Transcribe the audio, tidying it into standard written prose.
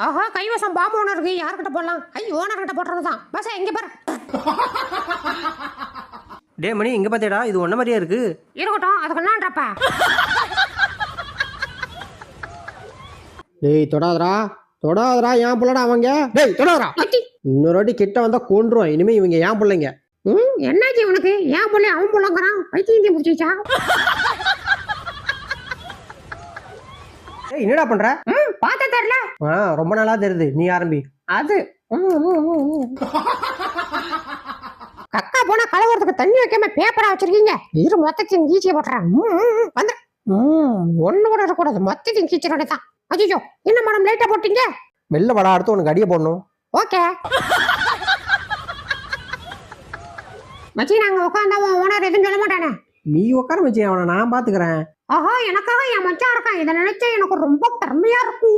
ஆஹா, கைவசம் பாம்பு ஓனர் இருக்கு. யார்கிட்ட போடலாம்? ஓனர் கிட்ட போடுறதுதான். பஸ் எங்க பாரு. டே மணி, இங்க பாத்தியடா, இது ஒன்ன மாதிரியா இருக்கு. இருக்கட்டும், அதுக்கு என்னன்றப்ப. டேய் தொடாதரா தொடாதரா, என் பிள்ளடா அவங்க. டேய் தொடாதரா, இன்னொரு வாட்டி கிட்ட வந்தா கொன்றுவான். இனிமே இவங்க என் பிள்ளைங்க. என்னாச்சு உனக்கு? ஏன் பிள்ளை அவன் பிள்ளைங்கிறான்? பைத்தியம் முடிச்சிச்சா? ஏய் என்னடா பண்ற? பார்த்த தெரியல. ரொம்ப நாளா தெரியுது. நீ ஆரம்பி. அது கக்கா போனா கலவரத்துக்கு தண்ணி வைக்காம பேப்பரா வச்சிருக்கீங்க. இரு மொத்தத்தையும் கீச்சிய போட்டுறேன். வந்து ஒண்ணு கூட இருக்கக்கூடாது. மொத்தத்தையும் கீச்சிட தான். அஜிஜோ, என்ன மேடம் லேட்டா போட்டீங்க? வெளில படா, அடுத்து உனக்கு அடிய போடணும். ஓகே மச்சி, நாங்க உட்காந்தா ஓனர் எதுவும் சொல்ல மாட்டானே. நீ உட்கார வச்சு அவனை நான் பாத்துக்கிறேன். ஆஹா, எனக்காக என் மச்சான் இருக்கான். இதை நினைச்சா எனக்கு ரொம்ப பெருமையா இருக்கும்.